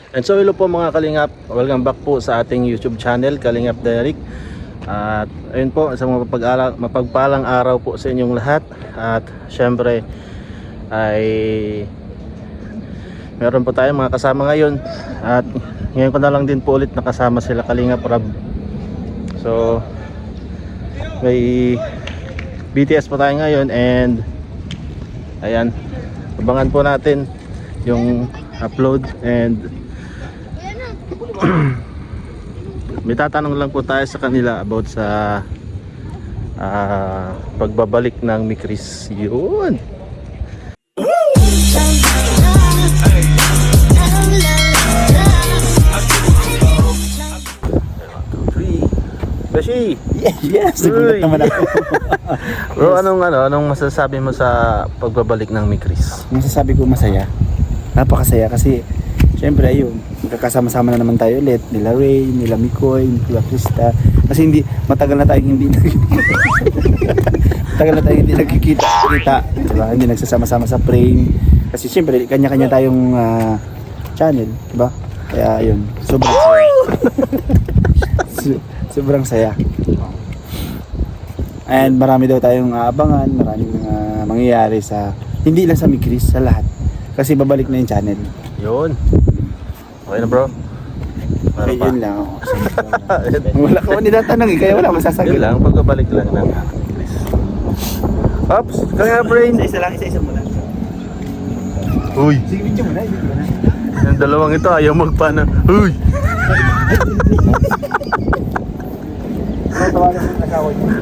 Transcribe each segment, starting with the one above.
And so hello po mga Kalingap, welcome back po sa ating YouTube channel, Kalingap Derek. At ayun po, sa mapagpalang araw po sa inyong lahat. At syempre ay meron po tayong mga kasama ngayon. At ngayon ko na lang din po ulit nakasama sila Kalingap Rab. So may BTS po tayo ngayon and ayan, abangan po natin yung upload and may tatanong lang po tayo sa kanila about sa pagbabalik ng Mikris. Yun. Beshi! Yes! Nagulat naman ako. Bro, anong masasabi mo sa pagbabalik ng Mikris? Masasabi ko masaya. Napakasaya kasi syempre ayun, magkakasama-sama na naman tayo ulit. Nila Ray, nila Mikoy, nila Krista. Kasi matagal na tayong hindi nagkikita. Diba? Hindi nagsasama-sama sa frame. Kasi syempre kanya-kanya tayong channel, diba? Kaya ayun, sobrang saya. Sobrang saya. And marami daw tayong aabangan, maraming mangyayari sa hindi lang sa Mikris, sa lahat. Kasi babalik na yung channel. Yun. Okay na bro? Ay, yun lang. Wala ka man nitatanong kaya wala masasagot. Yun lang, pagbabalik lang ng Mikris. Ops, kaya brain. Isa muna. Uy, Sige, video mo na. yung dalawang ito ayaw magpana. Uy!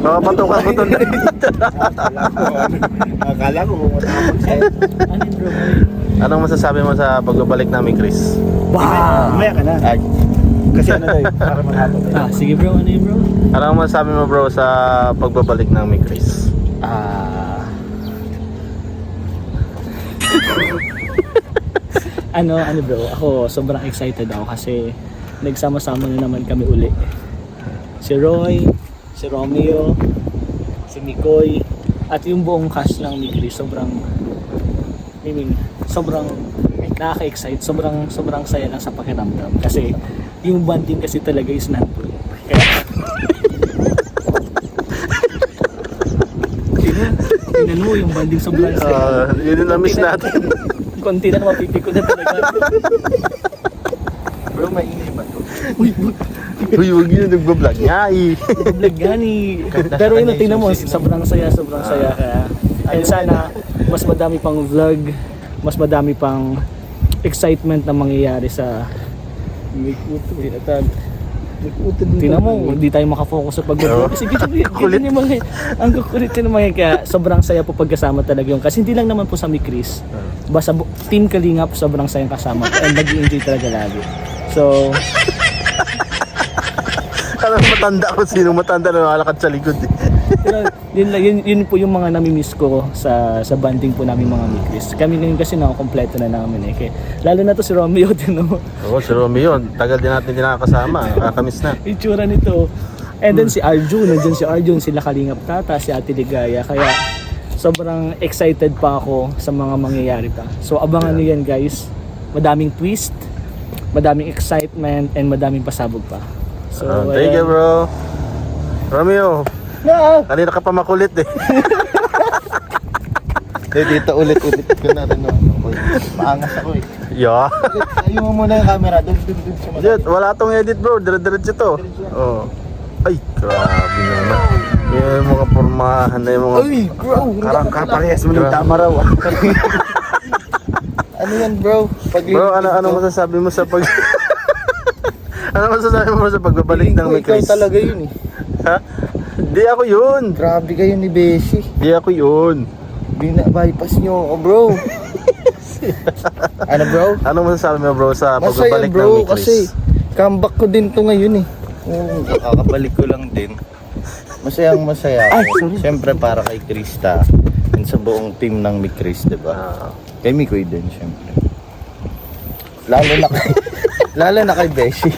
Makapatukan ko ito na. Akala ko matapos siya. Anong masasabi mo sa pagbabalik namin, Chris? Wow! Maya ka na. Ay. Kasi ano daw para maghapon. Sige bro, ano yun bro? Anong masasabi mo bro sa pagbabalik namin, Chris? Ano bro, ako sobrang excited ako kasi nagsama-sama na naman kami uli. Si Roy, si Romeo, si Mikoy, at yung buong cast ng Mikris. Sobrang nakaka-excite, sobrang saya lang sa pakiramdam. Kasi yung bonding kasi talaga is nandun. Kaya tingnan mo yung bonding sobrang saya. Yun yung na-miss natin. Konti na mapipiko na talaga. Bro, mainit ba to? Uy, huwag yun, nagbablog niya eh. Vlog gani. Pero yun, tingnan mo, sobrang saya kaya. And sana mas madami pang vlog, mas madami pang excitement na mangyayari sa tingnan mo, hindi tayo makafocus sa pag-vlog kasi Kulit. yung mga ang kukulit ng mga kaya sobrang saya po pagkasama talaga yung kasi hindi lang naman po sa Mikris, basta team Kalingap sobrang sayang kasama and nag-i-enjoy talaga lagi. So Alam matanda ko sino matanda na nakalakad sa likod eh. pero yun po yung mga nami-miss ko sa banding po namin mga Mikris. Kami ngayon kasi nakakompleto na namin eh. Kaya, lalo na to si Romeo din. No? Oo, si Romeo yun. Tagal din natin nakakasama. Nakakamiss na. Itsura nito. And then si Arjun, nandiyan si Arjun, sila Kalingap Tata, si Ate Ligaya. Kaya sobrang excited pa ako sa mga mangyayari pa. So abangan niyo yan guys. Madaming twist, madaming excitement, and madaming pasabog pa. So, Thank you bro. Romeo, kanina ka pa makulit eh. Dito ulit-ulit ko na rin. Maangas ako eh. Yeah. Ayun mo muna yung camera. Dun sa mata. Jet, wala tong edit bro. Dire-diretso to. Oh. Ay, grabe naman. Yung mga pormahan na yung mga... Uy, bro! Karang kaparehas mo ng tama raw. Ano yan bro? Bro, ano masasabi mo sa pag... ano masasabi mo sa pagbabalik ng Mikris? Ikaw talaga yun eh. Ha? Di ako yun. Grabe kayo ni Beshi. Di ako yun. Bina-bypass nyo ako bro. Ano bro? Ano masasabi mo bro sa Masaya pagbabalik ng bro Mikris? kasi comeback ko din to ngayon eh. Kakabalik ko lang din. Masayang masaya ako. Siyempre para kay Krista and sa buong team ng Mikris, diba? Kay Mikoy din siyempre. Lalo na kay Beshi.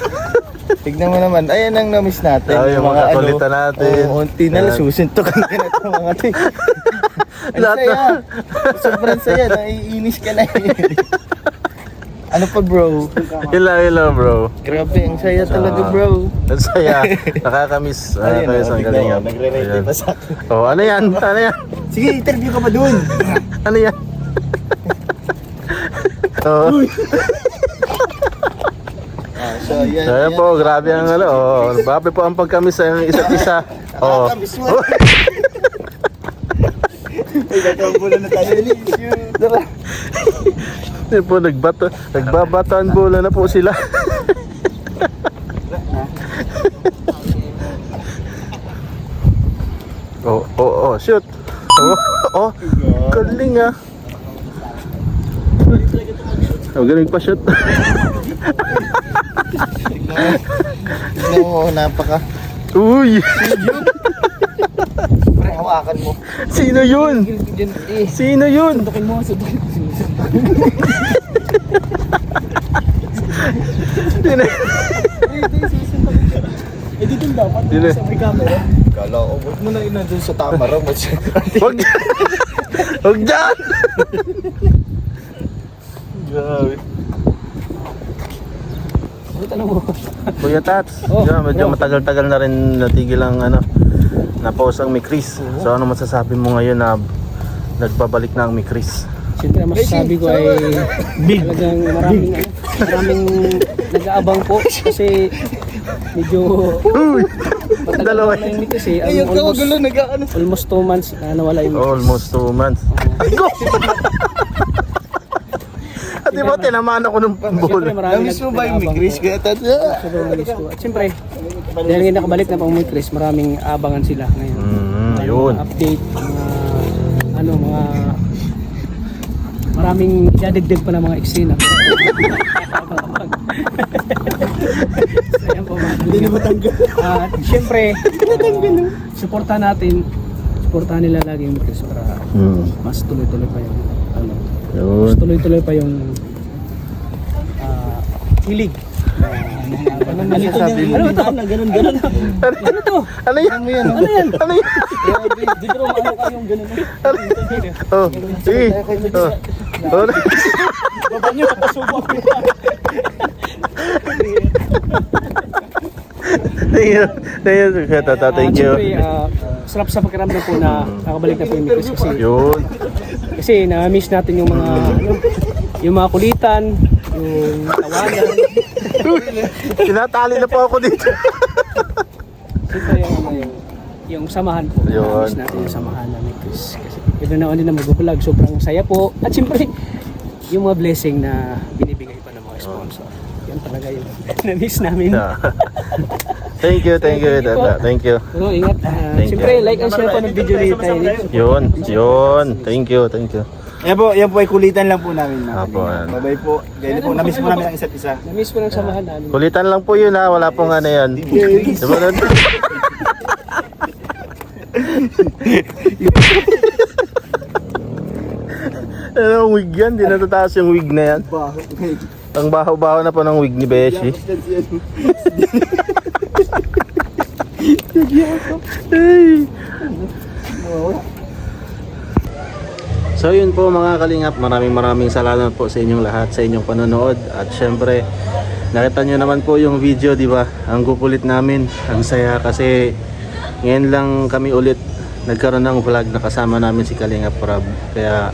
Tignan mo naman, ayan ang na-miss natin. Yung mga kulitan natin. Unti na lang susuntukan ka na ito mga ting. Ang Lahat saya. Sobrang saya, naiinis ka na eh. Ano pa bro? Hello bro. Grabe, ang saya talaga bro. Ang saya. Nakakamiss kayo sa Kalingap. Nagre-ready Ayan. pa sa akin. Oh, ano yan? Ano yan? Sige, interview ka pa dun. Ano yan? Oh. So, yan. So ayan po, grabe ang ano. Oh, grabe po ang pagkamiss sa isa't isa. Oh. Nakakamiss mo. Ay, nagkabulo na tayo. Tara. Hindi po, nagbabataan bola na po sila. Oh, shoot. Oh, galing ah. Oh, galing pa shoot. Tignan mo, napaka. Uy, Pre, hawakan mo. sino yun? Sino yun? Sundukin mo, sundukin mo. Eh, dito dapat. Dito. Sa may camera. Kala ko, huwag mo na ina dun sa tama raw. Huwag Huwag dyan! Grabe. Tanong mo. Kuya Tats, Oh, yeah, medyo bro. matagal-tagal na rin natigil ang ano, na-pause ang Mikris. So ano masasabi mo ngayon na nagbabalik na ang Mikris? Siyempre, ang masasabi ko ay talagang maraming nag-aabang po kasi medyo Uy! matagal Dalawa. na yung kasi Ayun ka, wag gulo, nag-ano. almost 2 months na nawala yung Almost 2 months. Ako! At di ba tinamaan ako ng Siyempre, bola? maraming Namiss mo ba yung nag-aabang Chris? po. Kaya tata. Sobrang namiss ko. At siyempre, dahil ngayon nakabalik na pang Chris, maraming abangan sila ngayon. Yun. Mga update, mga maraming idadagdag pa ng mga eksena. Ayan po, hindi na matanggal. At siyempre, supportahan nila lagi yung Chris para mas tuloy-tuloy pa yung Yun. mas tuloy-tuloy pa yung hilig. Ano masasabi mo? Ano ito? Ganun. Ano to? Ano yan? Ano yan? Ano yan? Dito mo ano kayong ganun. Oh, sige. Oh. Oh. Baba niyo, papasubok ko. Thank you. Siyempre, sarap sa pakiramdam po na nakabalik na po yung Mikris Yun. kasi na-miss natin yung mga kulitan, yung tawanan. Tinatali na po ako dito. Siyempre yung samahan po. Yun. Na-miss natin yung samahan namin Chris. Kasi every now and then na mag-vlog, sobrang saya po. At siyempre, yung mga blessing na binibigay pa ng mga sponsor. Yan talaga yung na-miss namin. Yeah. Thank you. Tata. Thank you. Pero ingat. Thank Siyempre, like and share po ng video ni tayo. Yun. Thank you. Yan po ay kulitan lang po namin. Apo, yan. Bye-bye po. Ganyan po, namiss mo namin ang isa't isa. Na-miss po ng samahan namin. Kulitan lang po yun ha. Wala pong ano yan. Diba nun? Ano ang wig yan? Di natataas yung wig na yan. Ang baho-baho na po ng wig ni Beshi. Ay. So yun po mga kalingap, maraming salamat po sa inyong lahat, sa inyong panonood. At syempre, nakita nyo naman po yung video, di ba? Ang kukulit namin, ang saya kasi ngayon lang kami ulit nagkaroon ng vlog na kasama namin si Kalingap Rob. Kaya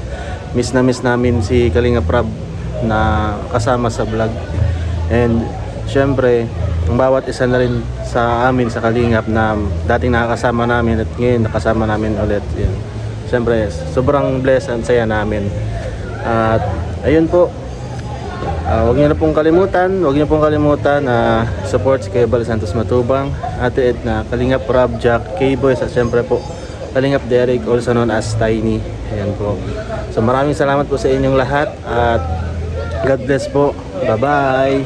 miss namin si Kalingap Rob na kasama sa vlog. And syempre, ang bawat isa na rin sa amin sa Kalingap na dating nakakasama namin at ngayon nakasama namin ulit. Yun. Siyempre, sobrang blessed at saya namin. At ayun po, huwag niyo pong kalimutan support si Kuya Bal Santos Matubang, Ate Edna, Kalingap Rob, Jack, K-Boys at siyempre po Kalingap Derek, also known as Tiny. Ayan po. So maraming salamat po sa inyong lahat at God bless po. Bye bye.